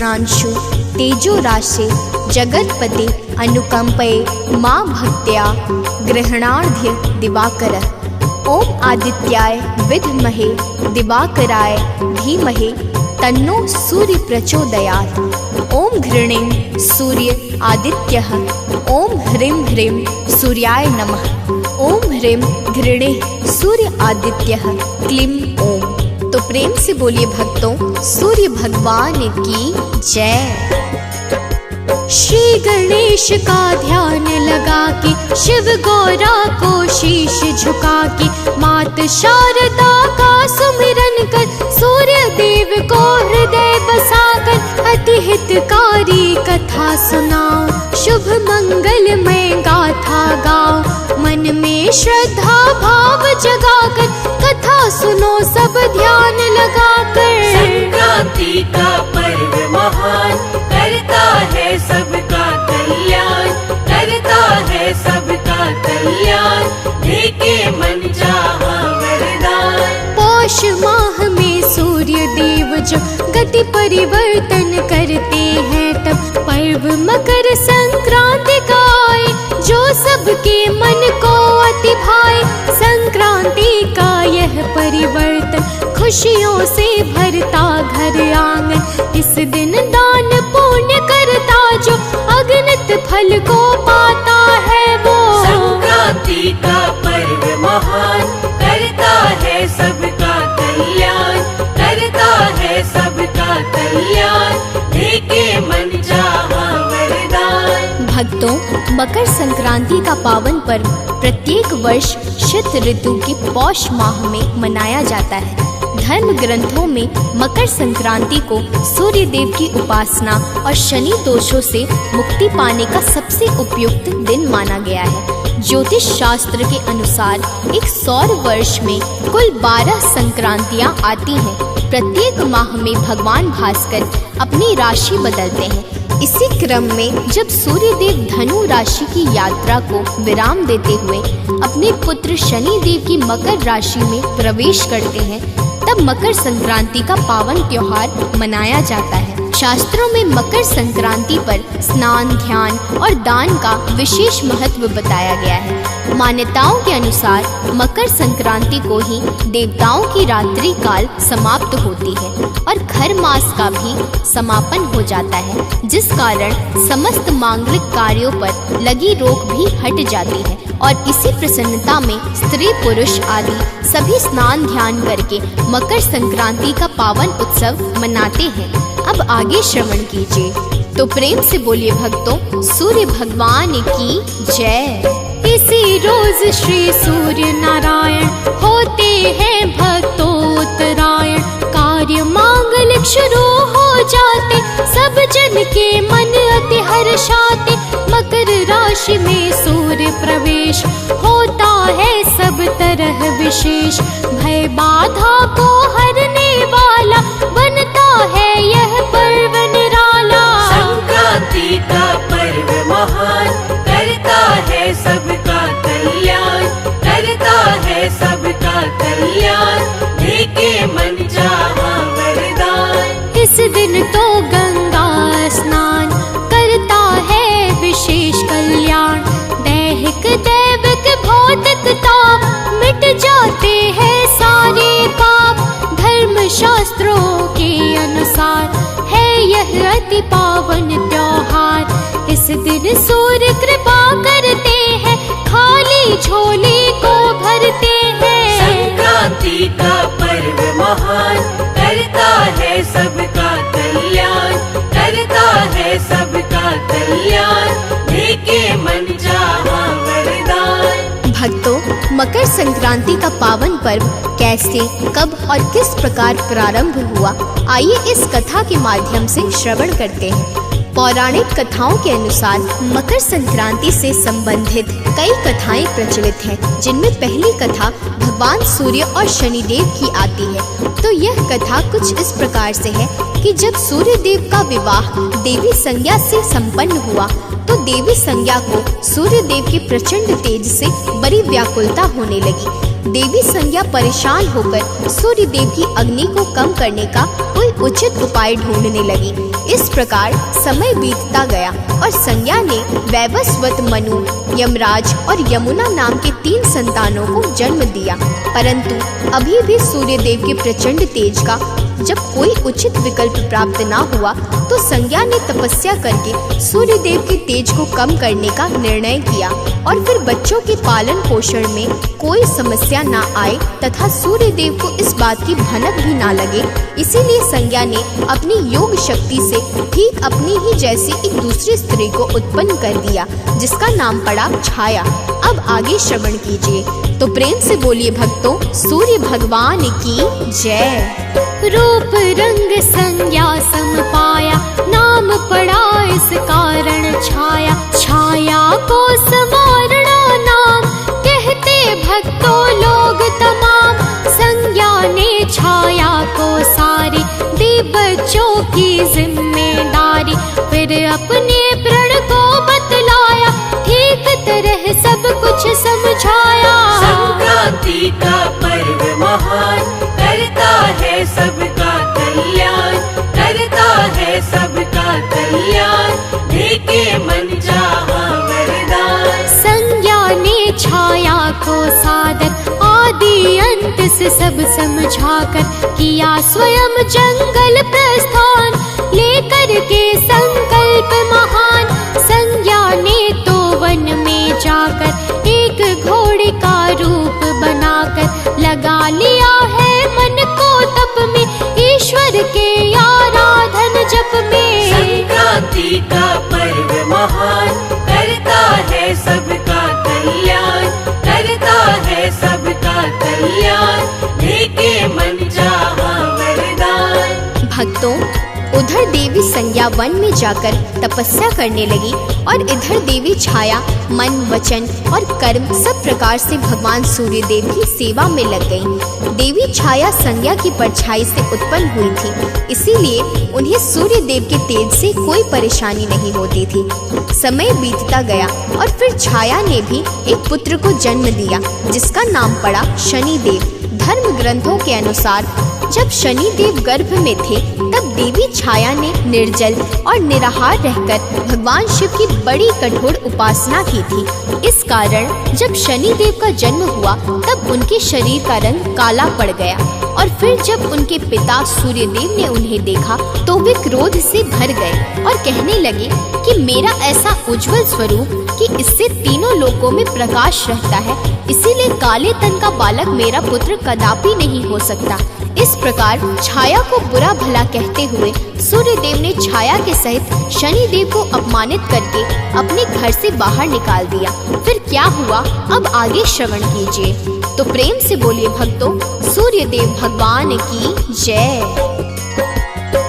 सुवर्णांशु तेजो राशे जगत्पते अनुकंपये मां भक्त्या ग्रहणाढ्य दिवाकर। ओम आदित्याय विद्महे दिवाकराय धीमहि तन्नो सूर्य प्रचोदयात्। ओम घृणीं सूर्य आदित्यः। ओम ह्रीं ह्रीं सूर्याय नमः। ओम ह्रीं घृणे सूर्य आदित्यः क्लीं ओम। तो प्रेम से बोलिए भक्तों, सूर्य भगवान की जय। श्री गणेश का ध्यान लगा के, शिव गौरा को शीश झुका के, मात शारदा का सुमिरन कर, सूर्य देव को हृदय बसाकर अति हितकारी कथा सुनाओ। शुभ मंगल में गाथा गाओ, मन में श्रद्धा भाव जगाकर, कथा सुनो सब ध्यान लगाकर। संक्रांति का पर्व महान, करता है सबका कल्याण, करता है सबका कल्याण, देके मन चाहा वरदान। पौष माह में सूर्य देव जब गति परिवर्तन करते हैं, तब पर्व मकर संक्रांति का आए, जो सबके मन को अति भाए। संक्रांति का यह परिवर्तन खुशियों से भरता घर आंगन, इस दिन दान पुण्य करता जो अगणित फल को पाता है वो। संक्रांति का पर्व महान, करता है सबका कल्याण, करता है सबका कल्याण, देके मन चाहा वरदान। भक्तों, मकर संक्रांति का पावन पर्व प्रत्येक वर्ष शीत ऋतु के पौष माह में मनाया जाता है। धर्म ग्रंथों में मकर संक्रांति को सूर्य देव की उपासना और शनि दोषों से मुक्ति पाने का सबसे उपयुक्त दिन माना गया है। ज्योतिष शास्त्र के अनुसार एक सौर वर्ष में कुल 12 संक्रांतियां आती हैं। प्रत्येक माह में भगवान भास्कर अपनी राशि बदलते हैं। इसी क्रम में जब सूर्य देव धनु राशि की यात्रा को विराम देते हुए अपने पुत्र शनि देव की मकर राशि में प्रवेश करते हैं, तब मकर संक्रांति का पावन त्योहार मनाया जाता है। शास्त्रों में मकर संक्रांति पर स्नान, ध्यान और दान का विशेष महत्व बताया गया है। मान्यताओं के अनुसार मकर संक्रांति को ही देवताओं की रात्रि काल समाप्त होती है और खर मास का भी समापन हो जाता है, जिस कारण समस्त मांगलिक कार्यों पर लगी रोक भी हट जाती है। और इसी प्रसन्नता में स्त्री पुरुष आदि सभी स्नान ध्यान करके मकर संक्रांति का पावन उत्सव मनाते हैं। अब आगे श्रवण कीजिए। तो प्रेम से बोलिए भक्तों, सूर्य भगवान की जय। इसी रोज श्री सूर्य नारायण होते हैं भक्तों उत्तरायण, कार्य मांगलिक शुरू हो जाते, सब जन के मन अति हर्षाते। मकर राशि में सूर्य प्रवेश होता है सब तरह विशेष, भय बाधा को हरने वाला बनता है यह पर्व निराला। संक्रांति का पर्व महान, करता है सबका कल्याण, करता है सबका कल्याण, देके मन चाहा वरदान। इस दिन तो गंगा स्नान करता है विशेष कल्याण, दैहिक दैविक भौतिक ताप मिट जाते हैं सारे पाप। धर्म शास्त्रों के अनुसार है यह अति पावन त्योहार, इस दिन सूर्य कृपा करते हैं, खाली झोली को भरते हैं। संक्रांति का पर्व महान, करता है सबका कल्याण, करता है सबका कल्याण, देके मन चाहा वरदान। भक्तों, मकर संक्रांति का पावन पर्व कैसे, कब और किस प्रकार प्रारंभ हुआ, आइए इस कथा के माध्यम से श्रवण करते हैं। पौराणिक कथाओं के अनुसार मकर संक्रांति से संबंधित कई कथाएं प्रचलित हैं, जिनमें पहली कथा भगवान सूर्य और शनिदेव की आती है। तो यह कथा कुछ इस प्रकार से है कि जब सूर्य देव का विवाह देवी संज्ञा से संपन्न हुआ, तो देवी संज्ञा को सूर्य देव के प्रचंड तेज से बड़ी व्याकुलता होने लगी। देवी संज्ञा परेशान होकर सूर्य देव की अग्नि को कम करने का कोई उचित उपाय ढूंढने लगी। इस प्रकार समय बीतता गया और संज्ञा ने वैवस्वत, मनु, यमराज और यमुना नाम के 3 संतानों को जन्म दिया। परंतु अभी भी सूर्यदेव के प्रचंड तेज का जब कोई उचित विकल्प प्राप्त ना हुआ तो संज्ञा ने तपस्या करके सूर्यदेव के तेज को कम करने का निर्णय किया और फिर बच्चों के पालन पोषण में कोई समस्या ना आए तथा सूर्यदेव को इस बात की भनक भी ना लगे, इसीलिए संज्ञा ने अपनी योग शक्ति से ठीक अपनी ही जैसी एक दूसरी स्त्री को उत्पन्न कर दिया, जिसका नाम पड़ा छाया। अब आगे श्रवण कीजिए, तो प्रेम से बोलिए भक्तों, सूर्य भगवान की जय। रूप रंग संज्ञा सम पाया, नाम पड़ा इस कारण छाया। छाया को समारना नाम, कहते भक्तों लोग तमाम। संज्ञा ने छाया को सारी, दी बच्चों की जिम्मेदारी। फिर अपने प्रण को बतलाया, ठीक तरह सब कुछ समझाया। संक्रांति का पर्व महान, करता है सबका कल्याण, करता है सबका कल्याण, देके मन चाहा वरदान। संज्ञा ने छाया को सादर, आदि अंत से सब समझाकर किया स्वयं जंगल प्रस्थान। लेकर के संकल्प महान, संज्ञा ने तो वन में जाकर एक घोड़े का रूप बनाकर लगा लिया है मन को तप में, ईश्वर के आराधन जप में। संक्रांति का पर्व महान, करता है सबका कल्याण, करता है सबका कल्याण, देके मन चाहा वरदान। भक्तों, उधर देवी संज्ञा वन में जाकर तपस्या करने लगी और इधर देवी छाया मन, वचन और कर्म सब प्रकार से भगवान सूर्यदेव की सेवा में लग गईं। देवी छाया संज्ञा की परछाई से उत्पन्न हुई थी, इसीलिए उन्हें सूर्यदेव के तेज से कोई परेशानी नहीं होती थी। समय बीतता गया और फिर छाया ने भी एक पुत्र को जन्म दिया, जिसका नाम पड़ा शनिदेव। धर्म ग्रंथों के अनुसार जब शनिदेव गर्भ में थे तब देवी छाया ने निर्जल और निराहार रहकर भगवान शिव की बड़ी कठोर उपासना की थी। इस कारण जब शनिदेव का जन्म हुआ तब उनके शरीर का रंग काला पड़ गया और फिर जब उनके पिता सूर्यदेव ने उन्हें देखा तो वे क्रोध से भर गए और कहने लगे कि मेरा ऐसा उज्जवल स्वरूप कि इससे तीनों लोकों में प्रकाश रहता है, इसीलिए काले तन का बालक मेरा पुत्र कदापि नहीं हो सकता। इस प्रकार छाया को बुरा भला कहते हुए सूर्यदेव ने छाया के सहित शनिदेव को अपमानित करके अपने घर से बाहर निकाल दिया। फिर क्या हुआ, अब आगे श्रवण कीजिए, तो प्रेम से बोलिए भक्तों, सूर्यदेव भगवान की जय।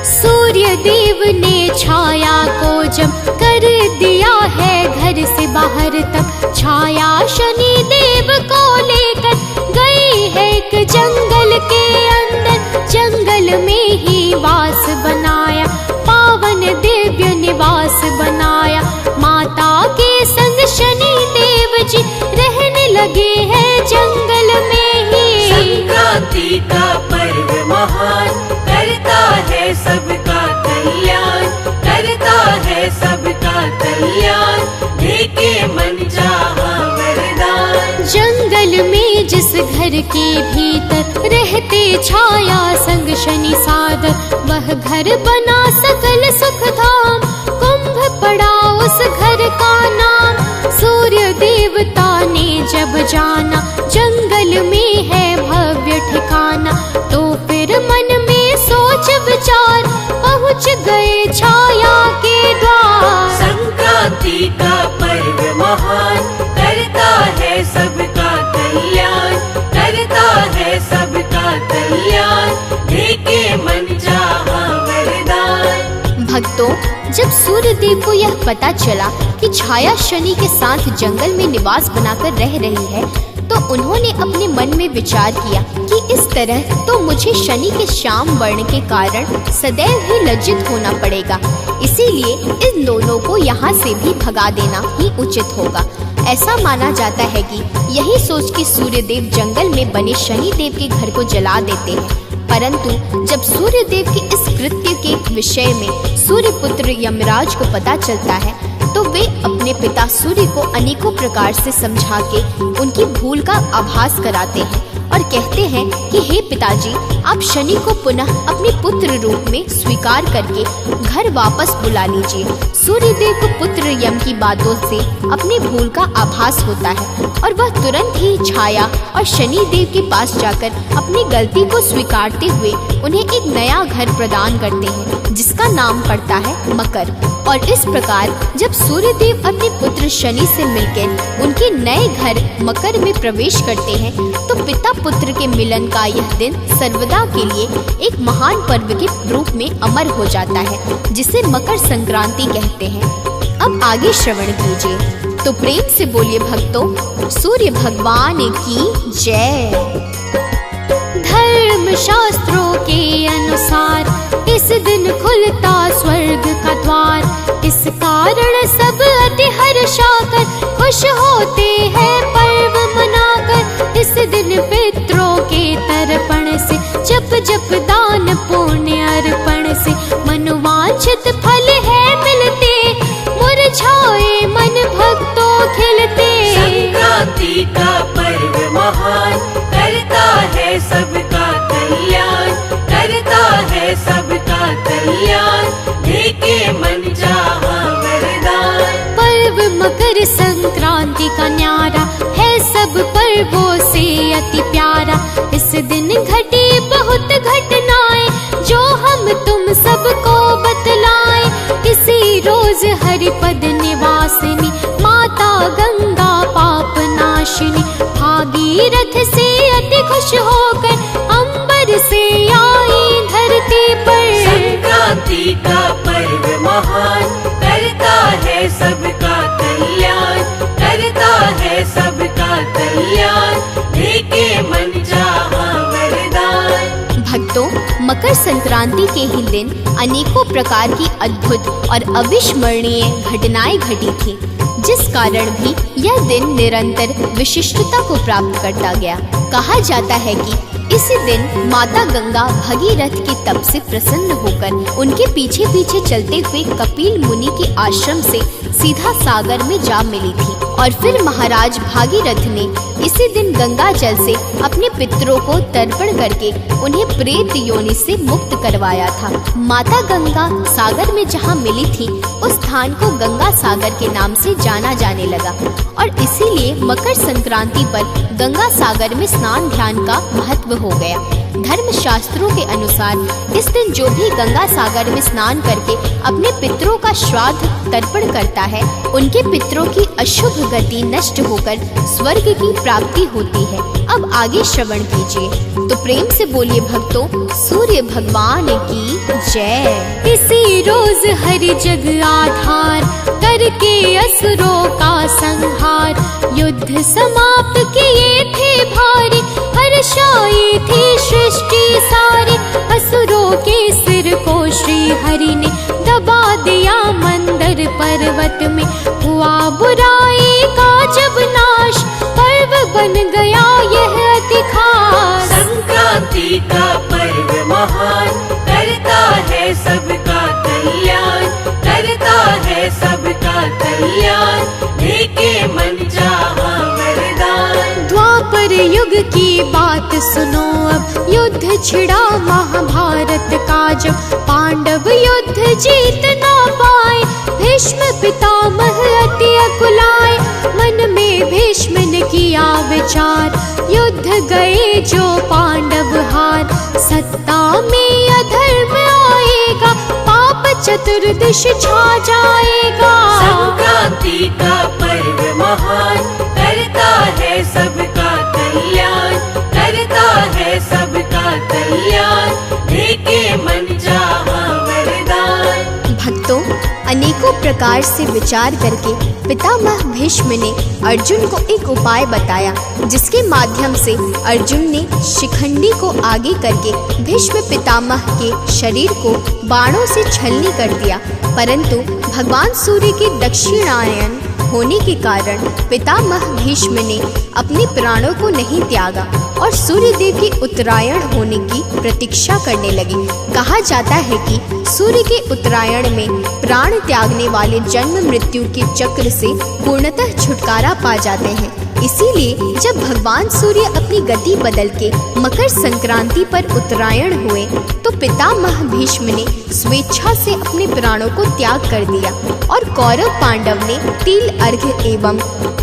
सूर्यदेव ने छाया को जब कर दिया है घर से बाहर तक, छाया शनिदेव को लेकर गई है एक जंगल के अंदर। जंगल में ही वास बनाया, पावन दिव्य निवास बनाया। माता के संग शनिदेव जी रहने लगे हैं जंगल में ही। संक्रांति का पर्व महान, करता है सबका कल्याण, करता है सबका कल्याण, देके मन चाहा वरदान। जंगल में जिस घर के भीतर रहते छाया संग शनि सादर, वह घर बना सकल सुख धाम। कुंभ पड़ा उस घर का नाम, सूर्य देवता ने जब जाना जंगल में है भव्य ठिकाना। तो फिर मन में सोच विचार पहुँच गए छाया के द्वार। संक्रांति का पर्व महान, करता है सबका कल्याण, करता है सबका कल्याण, देके मन चाहा वरदान। भक्तों, जब सूर्यदेव को यह पता चला कि छाया शनि के साथ जंगल में निवास बनाकर रह रही है तो उन्होंने अपने मन में विचार किया कि इस तरह तो मुझे शनि के श्याम वर्ण के कारण सदैव ही लज्जित होना पड़ेगा, इसीलिए इन दोनों को यहाँ से भी भगा देना ही उचित होगा। ऐसा माना जाता है कि यही सोच के सूर्यदेव जंगल में बने शनिदेव के घर को जला देते हैं परंतु जब सूर्यदेव के इस कृत्य के विषय में सूर्यपुत्र यमराज को पता चलता है तो वे अपने पिता सूर्य को अनेकों प्रकार से समझा के उनकी भूल का आभास कराते हैं और कहते हैं कि हे पिताजी, आप शनि को पुनः अपने पुत्र रूप में स्वीकार करके घर वापस बुला लीजिए। सूर्यदेव को पुत्र यम की बातों से अपनी भूल का आभास होता है और वह तुरंत ही छाया और शनि देव के पास जाकर अपनी गलती को स्वीकारते हुए उन्हें एक नया घर प्रदान करते हैं जिसका नाम पड़ता है मकर। और इस प्रकार जब सूर्यदेव अपने पुत्र शनि से मिलकर उनके नए घर मकर में प्रवेश करते हैं तो पिता पुत्र के मिलन का यह दिन सर्वदा के लिए एक महान पर्व के रूप में अमर हो जाता है जिसे मकर संक्रांति कहते हैं। अब आगे श्रवण कीजिए तो प्रेम से बोलिए भक्तों, सूर्य भगवान की जय। धर्म शास्त्रों के अनुसार इस दिन खुलता स्वर्ग का द्वार। इस कारण सब अति हर्षाकर खुश होते हैं पर्व मनाकर। इस दिन पितरों के तर्पण से जप जप दान पुण्य अर्पण से मनोवांछित फल है मिलते। मुरझाए मन भक्तों खिलते। संक्रांति का पर्व महान करता है सबका कल्याण, करता है सबका कल्याण, देके मन चाहा वरदान। पर्व मकर संक्रांति का न्यारा है सब पर्वों से अति प्यारा। इस दिन घटी बहुत घटनाएं जो हम तुम सबको बतलाएं। इसी रोज हरिपद निवासिनी माता गंगा पाप नाशिनी भागीरथ से अति खुश होकर अंबर से आई धरती पर। संक्रांति का पर्व महान करता है सबका कल्याण, करता है सबका कल्याण, देके मन चाहा वरदान। भक्तों, मकर संक्रांति के ही दिन अनेकों प्रकार की अद्भुत और अविस्मरणीय घटनाएं घटी थी जिस कारण भी यह दिन निरंतर विशिष्टता को प्राप्त करता गया। कहा जाता है कि इसी दिन माता गंगा भगीरथ के तप से प्रसन्न होकर उनके पीछे पीछे चलते हुए कपिल मुनि के आश्रम से सीधा सागर में जा मिली थी और फिर महाराज भागीरथ ने इसी दिन गंगा जल से अपने पितरों को तर्पण करके उन्हें प्रेत योनि से मुक्त करवाया था। माता गंगा सागर में जहाँ मिली थी उस स्थान को गंगा सागर के नाम से जाना जाने लगा और इसीलिए मकर संक्रांति पर गंगा सागर में स्नान ध्यान का महत्व हो गया। धर्म शास्त्रों के अनुसार इस दिन जो भी गंगा सागर में स्नान करके अपने पितरों का श्राद्ध तर्पण करता है उनके पितरों की अशुभ गति नष्ट होकर स्वर्ग की प्राप्ति होती है। अब आगे श्रवण कीजिए तो प्रेम से बोलिए भक्तों, सूर्य भगवान की जय। इसी रोज हरि जग आधार करके असुरों का संहार युद्ध समाप्त किए थे भारी हर्षाई थी सृष्टि सारी। असुरों के सिर को श्री हरि ने दबा दिया मंदर पर्वत में हुआ बुराई का जब नाश पर्व बन गया यह अति खास। संक्रांति का पर्व महान करता है सबका कल्याण, करता है सबका कल्याण, देके मन चाहा वरदान। द्वापर युग की बात सुनो अब युद्ध छिड़ा महाभारत का जब पांडव युद्ध जीत ना पाए भीष्म पितामह अति अकुलाए। मन में भीष्म ने किया विचार युद्ध गए जो पांडव हार। सत्ता में अधर्म आएगा पाप चतुर्दिश छा जाएगा। संक्रांति का पर्व महान करता है सबका कल्याण, करता है सबका कल्याण, देके मन चाहा वरदान। भक्तों, अनेकों प्रकार से विचार करके पितामह भीष्म ने अर्जुन को एक उपाय बताया जिसके माध्यम से अर्जुन ने शिखंडी को आगे करके भीष्म पितामह के शरीर को बाणों से छलनी कर दिया। परंतु भगवान सूर्य के दक्षिणायन होने के कारण पितामह भीष्म ने अपने प्राणों को नहीं त्यागा और सूर्य देव की उत्तरायण होने की प्रतीक्षा करने लगे। कहा जाता है कि सूर्य के उत्तरायण में प्राण त्यागने वाले जन्म मृत्यु के चक्र से पूर्णतः छुटकारा पा जाते हैं। इसीलिए जब भगवान सूर्य अपनी गति बदल के मकर संक्रांति पर उत्तरायण हुए तो पितामह भीष्म ने स्वेच्छा से अपने प्राणों को त्याग कर दिया और कौरव पांडव ने तिल अर्घ्य एवं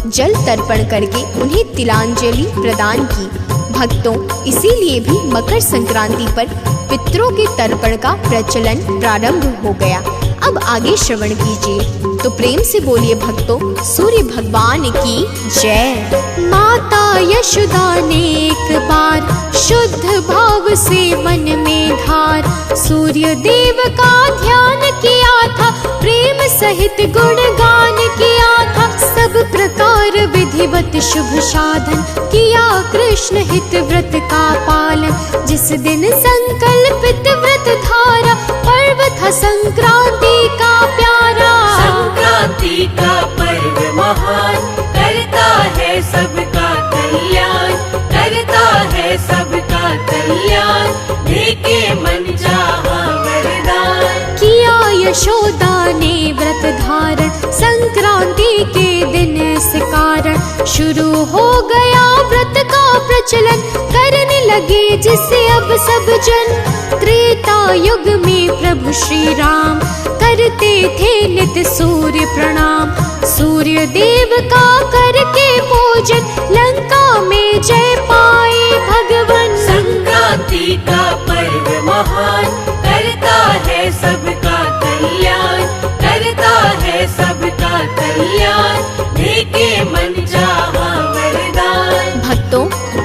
जल तर्पण करके उन्हें तिलांजलि प्रदान की। भक्तों, इसीलिए भी मकर संक्रांति पर पितरों के तर्पण का प्रचलन प्रारंभ हो गया। अब आगे श्रवण कीजिए, तो प्रेम से बोलिए भक्तों, सूर्य भगवान की जय। माता यशोदा ने एक बार शुद्ध भाव से मन में धार सूर्य देव का ध्यान किया था, प्रेम सहित गुणगान किया था। सब प्रकार विधिवत शुभ साधन किया, कृष्ण हित व्रत का पालन। जिस दिन संकल्पित व्रत धारा, पर्व था संक्रांति का प्यारा। संक्रांति का पर्व महान, करता है सबका कल्याण, करता है सबका कल्याण, देके मन चाहा वरदान। किया यशोदा ने व्रत धारण, संक्रांति के दिन इस कारण शुरू हो गया व्रत का प्रचलन, करने लगे जिसे अब सब जन। त्रेता युग में प्रभु श्री राम करते थे नित सूर्य प्रणाम, सूर्य देव का करके पूजन, लंका में जय पाए भगवन। संक्रांति का पर्व महान, करता है सबका कल्याण, करता है सबका कल्याण, देके मन चाहा वरदान। भक्तों,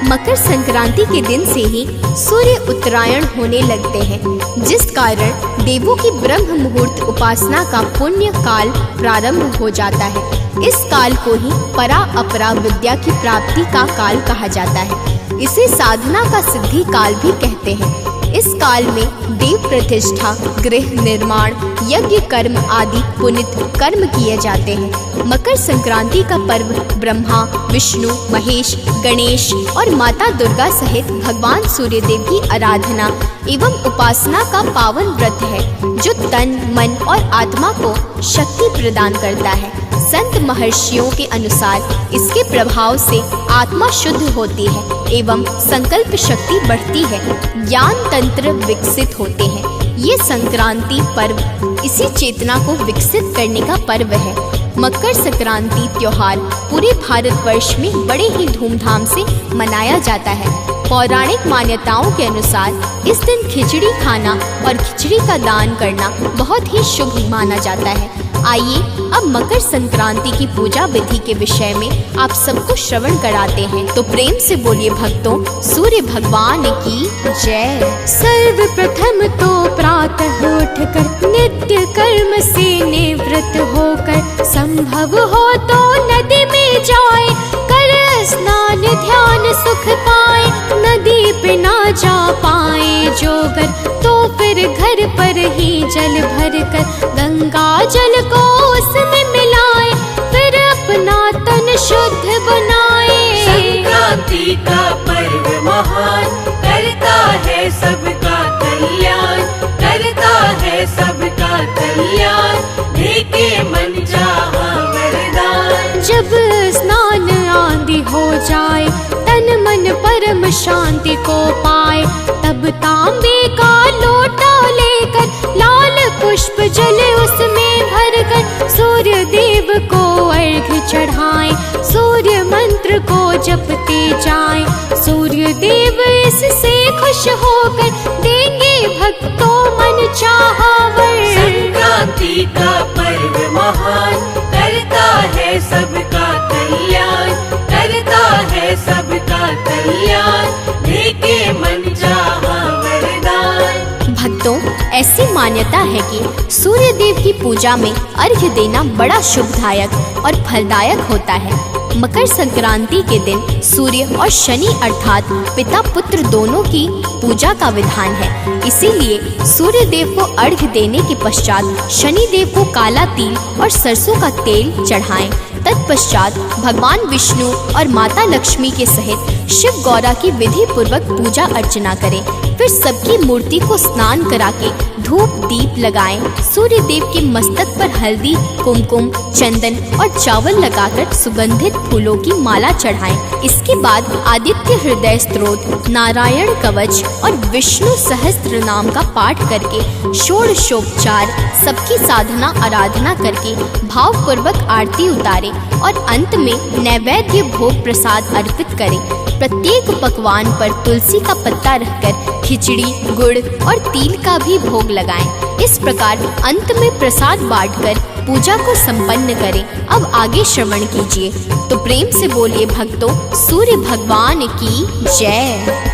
मकर संक्रांति के दिन से ही सूर्य उत्तरायण होने लगते हैं, जिस कारण देवों की ब्रह्म मुहूर्त उपासना का पुण्य काल प्रारंभ हो जाता है। इस काल को ही परा अपरा विद्या की प्राप्ति का काल कहा जाता है। इसे साधना का सिद्धि काल भी कहते हैं। इस काल में देव प्रतिष्ठा, गृह निर्माण, यज्ञ कर्म आदि पुनित कर्म किए जाते हैं। मकर संक्रांति का पर्व ब्रह्मा, विष्णु, महेश, गणेश और माता दुर्गा सहित भगवान सूर्य देव की आराधना एवं उपासना का पावन व्रत है, जो तन, मन और आत्मा को शक्ति प्रदान करता है। संत महर्षियों के अनुसार इसके प्रभाव से आत्मा शुद्ध होती है एवं संकल्प शक्ति बढ़ती है, ज्ञान तंत्र विकसित होते हैं। ये संक्रांति पर्व इसी चेतना को विकसित करने का पर्व है। मकर संक्रांति त्योहार पूरे भारतवर्ष में बड़े ही धूमधाम से मनाया जाता है। पौराणिक मान्यताओं के अनुसार इस दिन खिचड़ी खाना और खिचड़ी का दान करना बहुत ही शुभ माना जाता है। आइए अब मकर संक्रांति की पूजा विधि के विषय में आप सबको श्रवण कराते हैं, तो प्रेम से बोलिए भक्तों, सूर्य भगवान की जय। सर्वप्रथम तो प्रातः उठकर नित्य कर्म से निवृत्त होकर, संभव हो तो नदी में जाए, कर स्नान ध्यान सुख पाए। नदी पे ना जा पाए जोगर, तो फिर घर पर ही जल भर कर गंगा जल को उसमें मिलाए, फिर अपना तन शुद्ध बनाए। संक्रांति का पर्व महान, करता है सबका कल्याण, करता है सबका कल्याण, देके मन चाहा वरदान। जब स्नान आदि हो जाए, तन मन परम शांति को पाए, तब तांबे का लोटा लेकर लाल पुष्प जल उसमें भरकर सूर्य देव को अर्घ्य चढ़ाएं। सूर्य मंत्र को जपते जाएं, सूर्य देव इससे खुश होकर देंगे भक्तों मन चाहा वर। संक्रांति का पर्व महान, करता है सबका कल्याण, करता है सबका कल्याण, देके मन चाहा वरदान। भक्तों, ऐसी मान्यता है कि सूर्य देव की पूजा में अर्घ्य देना बड़ा शुभदायक और फलदायक होता है। मकर संक्रांति के दिन सूर्य और शनि अर्थात पिता पुत्र दोनों की पूजा का विधान है। इसीलिए सूर्य देव को अर्घ्य देने के पश्चात शनि देव को काला तिल और सरसों का तेल चढ़ाएं, तत्पश्चात भगवान विष्णु और माता लक्ष्मी के सहित शिव गौरा की विधि पूर्वक पूजा अर्चना करें। फिर सबकी मूर्ति को स्नान करा के धूप दीप लगाएं। सूर्य देव के मस्तक पर हल्दी, कुमकुम, चंदन और चावल लगाकर सुगंधित फूलों की माला चढ़ाएं। इसके बाद आदित्य हृदय स्तोत्र, नारायण कवच और विष्णु सहस्त्र नाम का पाठ करके षोडशोपचार सबकी साधना आराधना करके भाव पूर्वक आरती उतारें और अंत में नैवेद्य भोग प्रसाद अर्पित करें। प्रत्येक पकवान पर तुलसी का पत्ता रखकर खिचड़ी, गुड़ और तिल का भी भोग लगाएं। इस प्रकार अंत में प्रसाद बांटकर पूजा को संपन्न करें। अब आगे श्रवण कीजिए, तो प्रेम से बोलिए भक्तों, सूर्य भगवान की जय।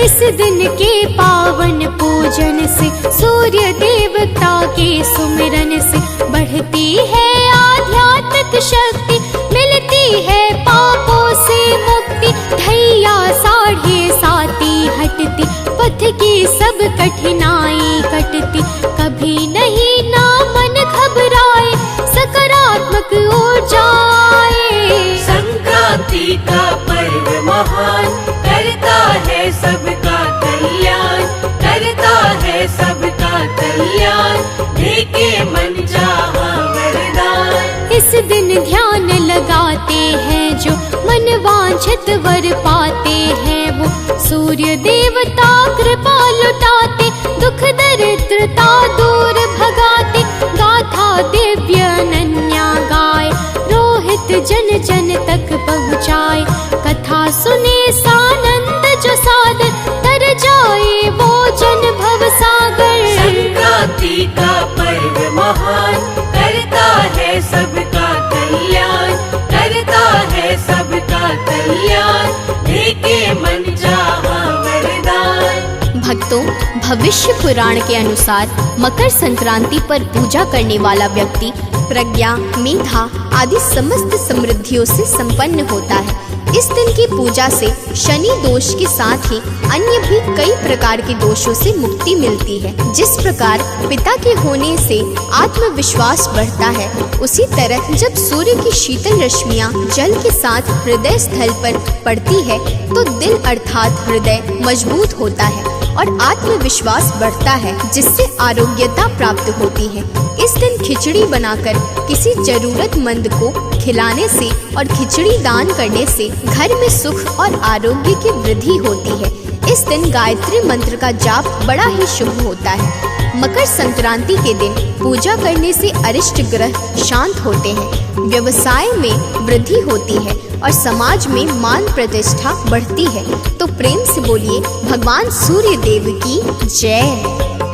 इस दिन के पावन पूजन से, सूर्य देवता के सुमिरन से बढ़ती है आध्यात्मिक शक्ति, मिलती है पापों से मुक्ति। धैया साढ़े साती हटती, पथ की सब कठिनाई कटती। कभी नहीं ना मन घबराए, सकारात्मक ऊर्जा आए। संक्रांति का पर्व महान, करता है सबका कल्याण, करता है सबका कल्याण, देके मन चाहा वरदान। इस दिन ध्यान लगाते हैं जो, मन वांछित वर पाते हैं वो। सूर्य देवता कृपा लुटाते, दुख दरिद्रता दूर भगाते। गाथा दिव्य अनन्या गाय, रोहित जन जन तक पहुँचाए। कथा सुने सानंद जो सादर, तर जाए वो जन भव सागर। संक्रांति का पर्व महान, करता है सबका कल्याण, करता है सबका कल्याण, देके मन चाहा वरदान। भक्तों, भविष्य पुराण के अनुसार मकर संक्रांति पर पूजा करने वाला व्यक्ति प्रज्ञा, मेधा आदि समस्त समृद्धियों से संपन्न होता है। इस दिन की पूजा से शनि दोष के साथ ही अन्य भी कई प्रकार के दोषों से मुक्ति मिलती है। जिस प्रकार पिता के होने से आत्मविश्वास बढ़ता है, उसी तरह जब सूर्य की शीतल रश्मियां जल के साथ हृदय स्थल पर पड़ती है तो दिल अर्थात हृदय मजबूत होता है और आत्मविश्वास बढ़ता है, जिससे आरोग्यता प्राप्त होती है। इस दिन खिचड़ी बनाकर किसी जरूरतमंद को खिलाने से और खिचड़ी दान करने से घर में सुख और आरोग्य की वृद्धि होती है। इस दिन गायत्री मंत्र का जाप बड़ा ही शुभ होता है। मकर संक्रांति के दिन पूजा करने से अरिष्ट ग्रह शांत होते हैं, व्यवसाय में वृद्धि होती है और समाज में मान प्रतिष्ठा बढ़ती है। तो प्रेम से बोलिए, भगवान सूर्य देव की जय।